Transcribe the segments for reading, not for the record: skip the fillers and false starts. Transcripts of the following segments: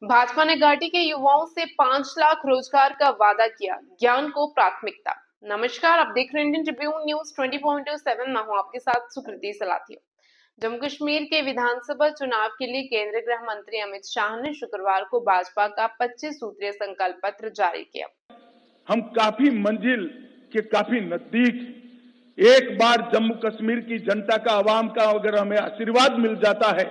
भाजपा ने घाटी के युवाओं से 5 लाख रोजगार का वादा किया, ज्ञान को प्राथमिकता। नमस्कार, आप देख रहे हैं इंडियन ट्रिब्यून न्यूज 20.7। मैं हूं आपके साथ सुकृति सलाथिया। जम्मू कश्मीर के विधानसभा चुनाव के लिए केंद्रीय गृह मंत्री अमित शाह ने शुक्रवार को भाजपा का 25 सूत्रीय संकल्प पत्र जारी किया। हम काफी मंजिल के काफी नजदीक, एक बार जम्मू कश्मीर की जनता का, आवाम का अगर हमें आशीर्वाद मिल जाता है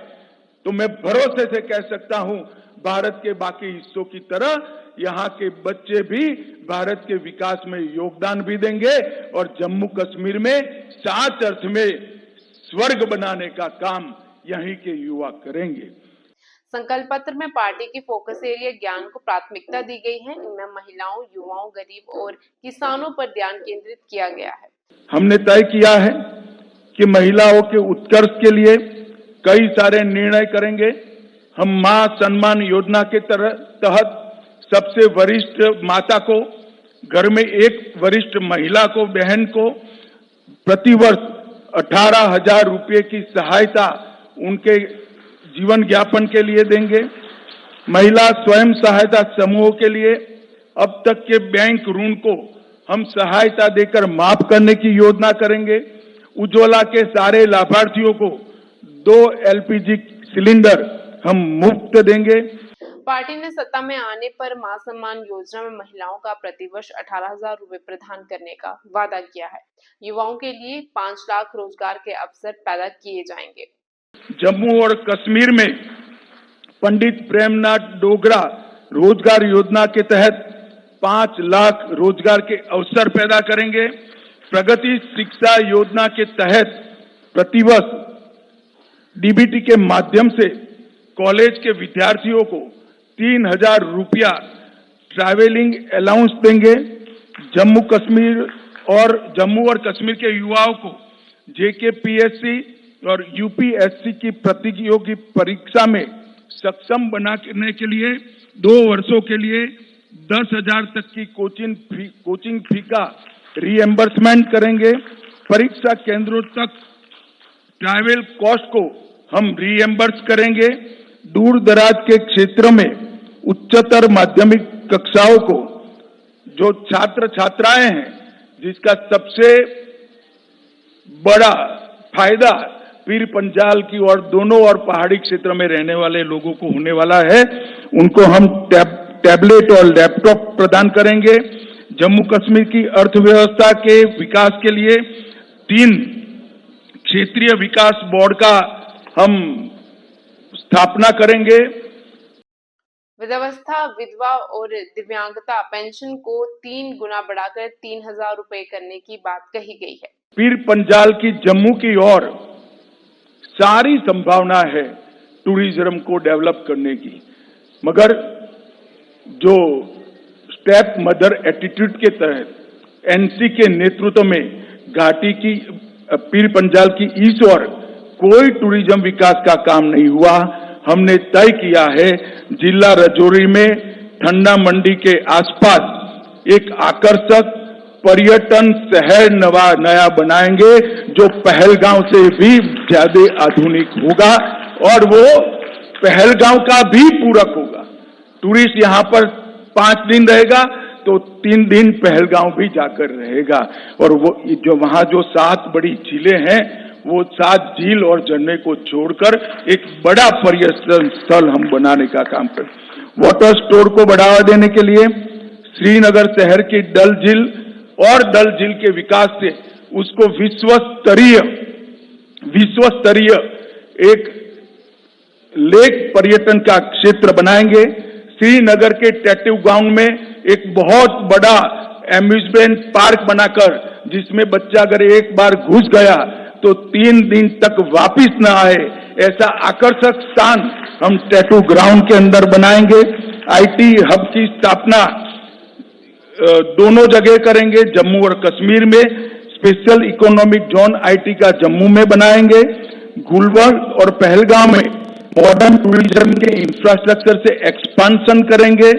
तो मैं भरोसे से कह सकता हूं, भारत के बाकी हिस्सों की तरह यहां के बच्चे भी भारत के विकास में योगदान भी देंगे और जम्मू कश्मीर में सच अर्थ में स्वर्ग बनाने का काम यहीं के युवा करेंगे। संकल्प पत्र में पार्टी की फोकस एरिया ज्ञान को प्राथमिकता दी गई है। इनमें महिलाओं, युवाओं, गरीब और किसानों पर ध्यान केंद्रित किया गया है। हमने तय किया है कि महिलाओं के उत्कर्ष के लिए कई सारे निर्णय करेंगे। हम मां सम्मान योजना के तहत सबसे वरिष्ठ माता को, घर में एक वरिष्ठ महिला को, बहन को प्रतिवर्ष 18,000 रुपये की सहायता उनके जीवन यापन के लिए देंगे। महिला स्वयं सहायता समूहों के लिए अब तक के बैंक ऋण को हम सहायता देकर माफ करने की योजना करेंगे। उज्ज्वला के सारे लाभार्थियों को 2 LPG सिलेंडर हम मुफ्त देंगे। पार्टी ने सत्ता में आने पर मां सम्मान योजना में महिलाओं का प्रतिवर्ष 18,000 रुपये प्रदान करने का वादा किया है। युवाओं के लिए 5 लाख रोजगार के अवसर पैदा किए जाएंगे। जम्मू और कश्मीर में पंडित प्रेमनाथ डोगरा रोजगार योजना के तहत 5 लाख रोजगार के अवसर पैदा करेंगे। प्रगति शिक्षा योजना के तहत प्रतिवर्ष DBT के माध्यम से कॉलेज के विद्यार्थियों को 3,000 रुपया ट्रैवलिंग अलाउंस देंगे। जम्मू और कश्मीर के युवाओं को JKPSC और UPSC की प्रतियोगी परीक्षा में सक्षम बनाने के लिए 2 वर्षों के लिए 10,000 तक की कोचिंग फी का रीएम्बर्समेंट करेंगे। परीक्षा केंद्रों तक ट्रैवल कॉस्ट को हम रीएम्बर्स करेंगे। दूर दराज के क्षेत्र में उच्चतर माध्यमिक कक्षाओं को जो छात्र छात्राएं हैं, जिसका सबसे बड़ा फायदा पीर पंजाल की और दोनों और पहाड़ी क्षेत्र में रहने वाले लोगों को होने वाला है, उनको हम टैबलेट और लैपटॉप प्रदान करेंगे। जम्मू कश्मीर की अर्थव्यवस्था के विकास के लिए 3 क्षेत्रीय विकास बोर्ड का हम स्थापना करेंगे। वृद्धावस्था, विधवा और दिव्यांगता पेंशन को 3 गुना बढ़ाकर 3,000 रुपए करने की बात कही गई है। पीर पंजाल की जम्मू की ओर सारी संभावना है टूरिज्म को डेवलप करने की, मगर जो स्टेप मदर एटीट्यूड के तहत NC के नेतृत्व में घाटी की पीर पंजाल की इस ओर कोई टूरिज्म विकास का काम नहीं हुआ। हमने तय किया है जिला राजौरी में ठंडा मंडी के आसपास एक आकर्षक पर्यटन शहर नया बनाएंगे, जो पहलगांव से भी ज्यादा आधुनिक होगा और वो पहलगांव का भी पूरक होगा। टूरिस्ट यहाँ पर 5 दिन रहेगा तो 3 दिन पहलगांव भी जाकर रहेगा और वो जो वहां जो 7 बड़ी झीलें हैं, वो 7 झील और झरने को छोड़कर एक बड़ा पर्यटन स्थल हम बनाने का काम करें। वाटर स्टोर को बढ़ावा देने के लिए श्रीनगर शहर की डल झील और डल झील के विकास से उसको विश्व स्तरीय एक लेक पर्यटन का क्षेत्र बनाएंगे। श्रीनगर के टैटू ग्राउंड में एक बहुत बड़ा एम्यूजमेंट पार्क बनाकर, जिसमें बच्चा अगर एक बार घुस गया तो 3 दिन तक वापिस न आए, ऐसा आकर्षक स्थान हम टैटू ग्राउंड के अंदर बनाएंगे। IT हब की स्थापना दोनों जगह करेंगे। जम्मू और कश्मीर में स्पेशल इकोनॉमिक जोन IT का जम्मू में बनाएंगे। गुलबर्ग और पहलगांव में मॉडर्न टूरिज्म के इंफ्रास्ट्रक्चर से एक्सपांशन करेंगे।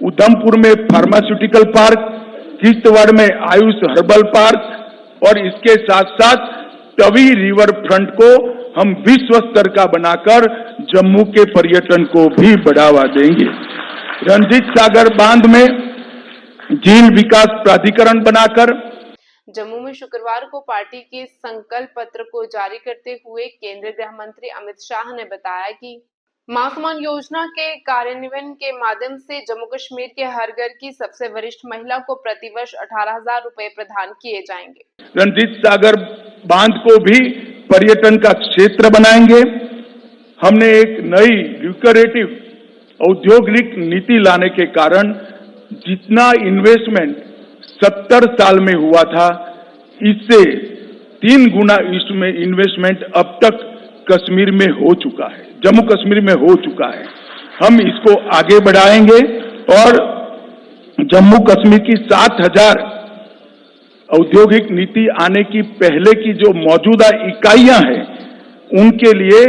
उधमपुर में फार्मास्यूटिकल पार्क, किश्तवाड़ में आयुष हर्बल पार्क और इसके साथ साथ तवी रिवर फ्रंट को हम विश्व स्तर का बनाकर जम्मू के पर्यटन को भी बढ़ावा देंगे। रंजीत सागर बांध में झील विकास प्राधिकरण बनाकर जम्मू में शुक्रवार को पार्टी के संकल्प पत्र को जारी करते हुए केंद्रीय गृह मंत्री अमित शाह ने बताया कि मां सम्मान योजना के कार्यान्वयन के माध्यम से जम्मू कश्मीर के हर घर की सबसे वरिष्ठ महिला को प्रतिवर्ष 18,000 रुपए प्रदान किए जाएंगे। रंजीत सागर बांध को भी पर्यटन का क्षेत्र बनाएंगे। हमने एक नई ल्यूक्रेटिव औद्योगिक नीति लाने के कारण जितना इन्वेस्टमेंट 70 साल में हुआ था, इससे 3 गुना इसमें इन्वेस्टमेंट अब तक कश्मीर में हो चुका है, जम्मू कश्मीर में हो चुका है। हम इसको आगे बढ़ाएंगे और जम्मू कश्मीर की 7,000 औद्योगिक नीति आने की पहले की जो मौजूदा इकाइयां हैं, उनके लिए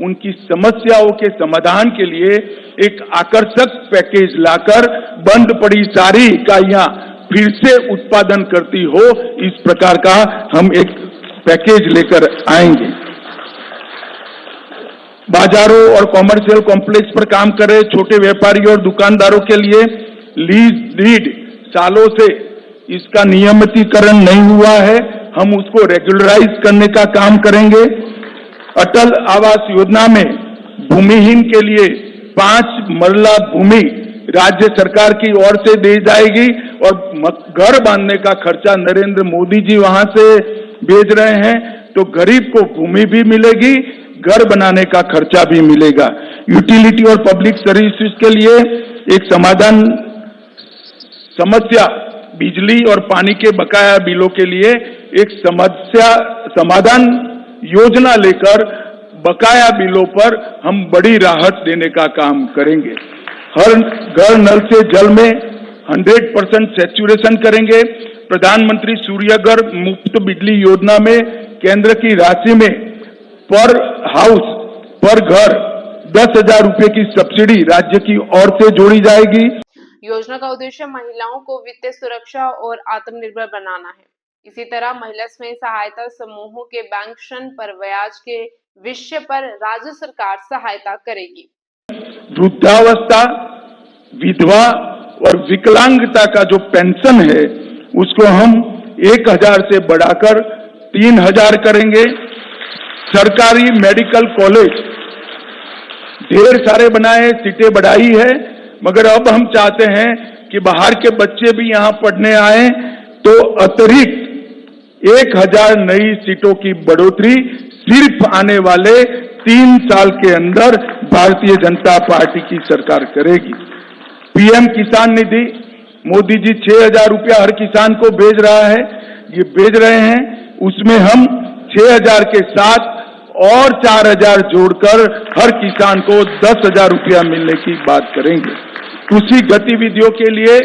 उनकी समस्याओं के समाधान के लिए एक आकर्षक पैकेज लाकर बंद पड़ी सारी इकाइयां फिर से उत्पादन करती हो, इस प्रकार का हम एक पैकेज लेकर आएंगे। बाजारों और कॉमर्शियल कॉम्प्लेक्स पर काम कर रहे छोटे व्यापारियों और दुकानदारों के लिए लीज डीड सालों से इसका नियमितीकरण नहीं हुआ है, हम उसको रेगुलराइज करने का काम करेंगे। अटल आवास योजना में भूमिहीन के लिए 5 मरला भूमि राज्य सरकार की ओर से दी जाएगी और घर बांधने का खर्चा नरेंद्र मोदी जी वहां से भेज रहे हैं, तो गरीब को भूमि भी मिलेगी, घर बनाने का खर्चा भी मिलेगा। यूटिलिटी और पब्लिक सर्विसेज के लिए एक समस्या बिजली और पानी के बकाया बिलों के लिए एक समस्या समाधान योजना लेकर बकाया बिलों पर हम बड़ी राहत देने का काम करेंगे। हर घर नल से जल में 100% सैचुरेशन करेंगे। प्रधानमंत्री सूर्यघर मुफ्त बिजली योजना में केंद्र की राशि में पर हाउस पर घर 10,000 रुपए की सब्सिडी राज्य की ओर से जोड़ी जाएगी। योजना का उद्देश्य महिलाओं को वित्तीय सुरक्षा और आत्मनिर्भर बनाना है। इसी तरह महिला स्वयं सहायता समूहों के बैंक ऋण पर ब्याज के विषय पर राज्य सरकार सहायता करेगी। वृद्धावस्था, विधवा और विकलांगता का जो पेंशन है, उसको हम 1,000 से बढ़ाकर 3,000 करेंगे। सरकारी मेडिकल कॉलेज ढेर सारे बनाए, सीटें बढ़ाई है, मगर अब हम चाहते हैं कि बाहर के बच्चे भी यहाँ पढ़ने आए, तो अतिरिक्त 1,000 नई सीटों की बढ़ोतरी सिर्फ आने वाले 3 साल के अंदर भारतीय जनता पार्टी की सरकार करेगी। पीएम किसान निधि मोदी जी 6,000 रुपया हर किसान को भेज रहा है, ये भेज रहे हैं, उसमें हम 6,000 के साथ और 4,000 जोड़कर हर किसान को 10,000 रुपया मिलने की बात करेंगे। कृषि गतिविधियों के लिए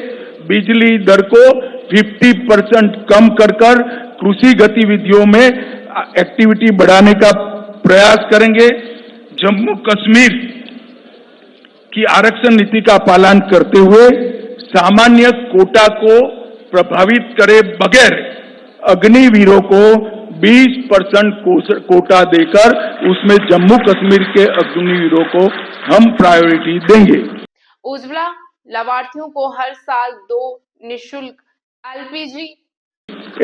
बिजली दर को 50% कम कर कृषि गतिविधियों में एक्टिविटी बढ़ाने का प्रयास करेंगे। जम्मू कश्मीर की आरक्षण नीति का पालन करते हुए सामान्य कोटा को प्रभावित करे बगैर अग्निवीरों को 20% कोटा देकर उसमें जम्मू कश्मीर के अग्निवीरों को हम प्रायोरिटी देंगे। उज्ज्वला लाभार्थियों को हर साल 2 निःशुल्क एलपीजी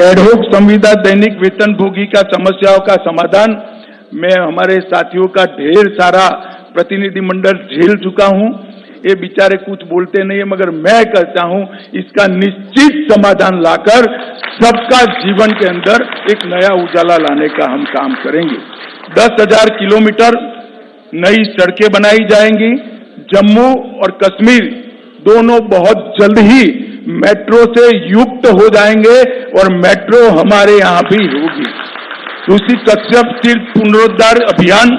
एडहोक संविदा दैनिक वेतन भोगी का समस्याओं का समाधान मैं हमारे साथियों का ढेर सारा प्रतिनिधिमंडल झेल चुका हूं। ये बेचारे कुछ बोलते नहीं है, मगर मैं कहता हूं इसका निश्चित समाधान लाकर सबका जीवन के अंदर एक नया उजाला लाने का हम काम करेंगे। 10,000 किलोमीटर नई सड़कें बनाई जाएंगी। जम्मू और कश्मीर दोनों बहुत जल्द ही मेट्रो से युक्त हो जाएंगे और मेट्रो हमारे यहाँ भी होगी। दूसरी तक्षशिला पुनरुद्धार अभियान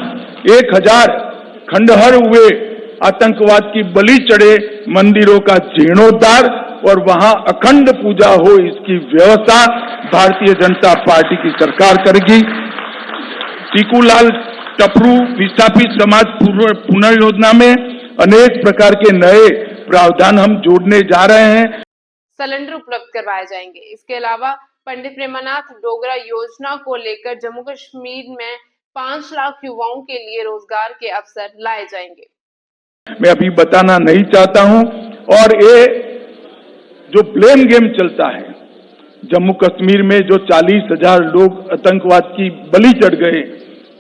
1,000 खंडहर हुए आतंकवाद की बलि चढ़े मंदिरों का जीर्णोद्धार और वहां अखंड पूजा हो, इसकी व्यवस्था भारतीय जनता पार्टी की सरकार करेगी। टीकूलाल टपरू विस्थापित समाज पुनर्योजना में अनेक प्रकार के नए प्रावधान हम जोड़ने जा रहे हैं। सिलेंडर उपलब्ध करवाए जाएंगे। इसके अलावा पंडित प्रेमानाथ डोगरा योजना को लेकर जम्मू कश्मीर में 5 लाख युवाओं के लिए रोजगार के अवसर लाए जाएंगे। मैं अभी बताना नहीं चाहता हूं। और ये जो ब्लेम गेम चलता है, जम्मू कश्मीर में जो 40,000 लोग आतंकवाद की बलि चढ़ गए,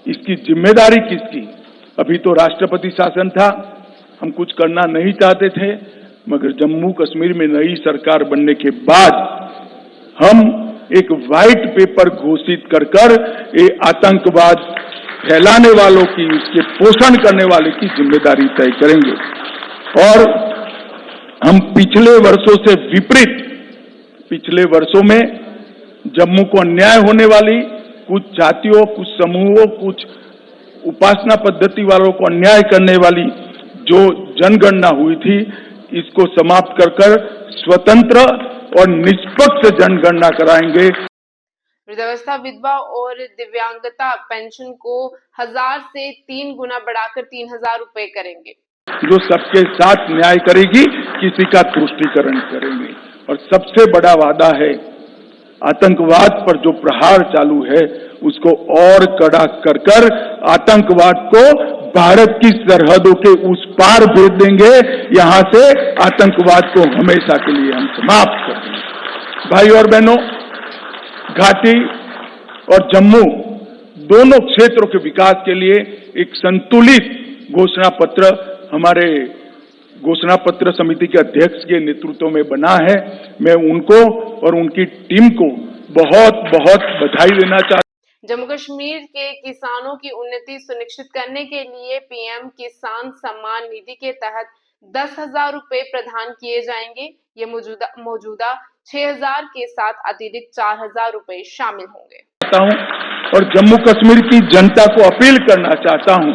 इसकी जिम्मेदारी किसकी? अभी तो राष्ट्रपति शासन था, हम कुछ करना नहीं चाहते थे, मगर जम्मू कश्मीर में नई सरकार बनने के बाद हम एक व्हाइट पेपर घोषित कर ये आतंकवाद फैलाने वालों की, उसके पोषण करने वाले की जिम्मेदारी तय करेंगे। और हम पिछले वर्षों से विपरीत, पिछले वर्षों में जम्मू को अन्याय होने वाली कुछ जातियों, कुछ समूहों, कुछ उपासना पद्धति वालों को अन्याय करने वाली जो जनगणना हुई थी, इसको समाप्त कर स्वतंत्र और निष्पक्ष जनगणना कराएंगे। वृद्धावस्था, विधवा और दिव्यांगता पेंशन को 1000 से 3 गुना बढ़ाकर 3000 रुपए करेंगे। जो सबके साथ न्याय करेगी, किसी का तुष्टीकरण करेंगे। और सबसे बड़ा वादा है, आतंकवाद पर जो प्रहार चालू है उसको और कड़ा कर आतंकवाद को भारत की सरहदों के उस पार भेज देंगे। यहां से आतंकवाद को हमेशा के लिए हम समाप्त कर देंगे। भाई और बहनों, घाटी और जम्मू दोनों क्षेत्रों के विकास के लिए एक संतुलित घोषणा पत्र हमारे घोषणा पत्र समिति के अध्यक्ष के नेतृत्व में बना है। मैं उनको और उनकी टीम को बहुत बहुत बधाई देना चाहता हूं। जम्मू कश्मीर के किसानों की उन्नति सुनिश्चित करने के लिए पीएम किसान सम्मान निधि के तहत 10,000 रुपए प्रदान किए जाएंगे। ये मौजूदा 6,000 के साथ अतिरिक्त 4,000 रुपए शामिल होंगे। और जम्मू कश्मीर की जनता को अपील करना चाहता हूं,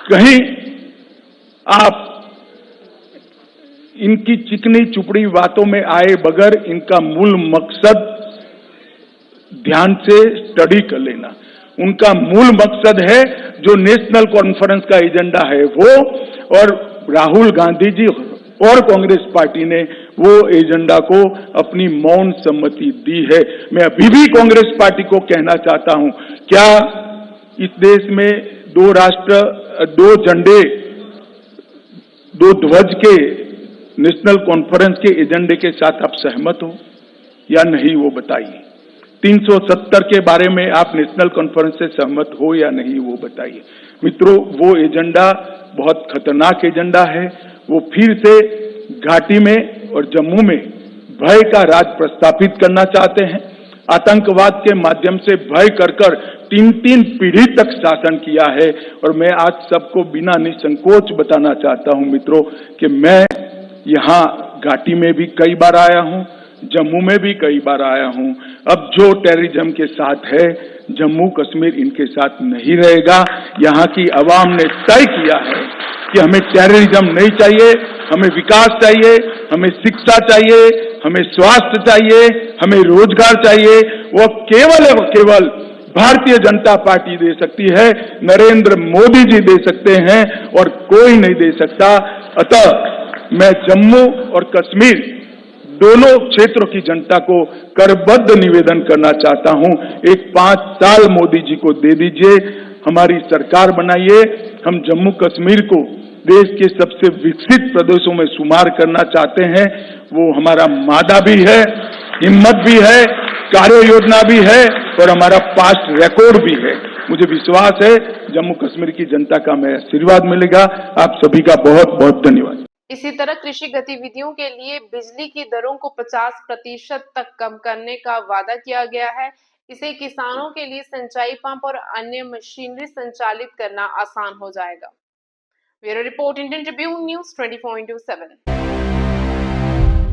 कहीं आप इनकी चिकनी चुपड़ी बातों में आए बगैर इनका मूल मकसद ध्यान से स्टडी कर लेना। उनका मूल मकसद है जो नेशनल कॉन्फ्रेंस का एजेंडा है वो, और राहुल गांधी जी और कांग्रेस पार्टी ने वो एजेंडा को अपनी मौन सम्मति दी है। मैं अभी भी कांग्रेस पार्टी को कहना चाहता हूं, क्या इस देश में 2 राष्ट्र, 2 झंडे, 2 ध्वज के नेशनल कॉन्फ्रेंस के एजेंडे के साथ आप सहमत हो या नहीं, वो बताइए। 370 के बारे में आप नेशनल कॉन्फ्रेंस से सहमत हो या नहीं, वो बताइए। मित्रों, वो एजेंडा बहुत खतरनाक एजेंडा है। वो फिर से घाटी में और जम्मू में भय का राज प्रस्थापित करना चाहते हैं। आतंकवाद के माध्यम से भय कर 3 पीढ़ी तक शासन किया है। और मैं आज सबको बिना निसंकोच बताना चाहता हूं मित्रों कि मैं यहाँ घाटी में भी कई बार आया हूं, जम्मू में भी कई बार आया हूं। अब जो टेररिज्म के साथ है, जम्मू कश्मीर इनके साथ नहीं रहेगा। यहाँ की आवाम ने तय किया है कि हमें टेररिज्म नहीं चाहिए, हमें विकास चाहिए, हमें शिक्षा चाहिए, हमें स्वास्थ्य चाहिए, हमें रोजगार चाहिए। वो केवल भारतीय जनता पार्टी दे सकती है, नरेंद्र मोदी जी दे सकते हैं और कोई नहीं दे सकता। अतः मैं जम्मू और कश्मीर दोनों क्षेत्रों की जनता को करबद्ध निवेदन करना चाहता हूं, एक 5 साल मोदी जी को दे दीजिए, हमारी सरकार बनाइए। हम जम्मू कश्मीर को देश के सबसे विकसित प्रदेशों में शुमार करना चाहते हैं। वो हमारा मादा भी है, हिम्मत भी है, कार्य योजना भी है और हमारा पास्ट रिकॉर्ड भी है। मुझे विश्वास है जम्मू कश्मीर की जनता का हमें आशीर्वाद मिलेगा। आप सभी का बहुत बहुत धन्यवाद। इसी तरह कृषि गतिविधियों के लिए बिजली की दरों को 50% तक कम करने का वादा किया गया है। इसे किसानों के लिए सिंचाई पंप और अन्य मशीनरी संचालित करना आसान हो जाएगा। Bureau report, Indian Tribune news 24/7।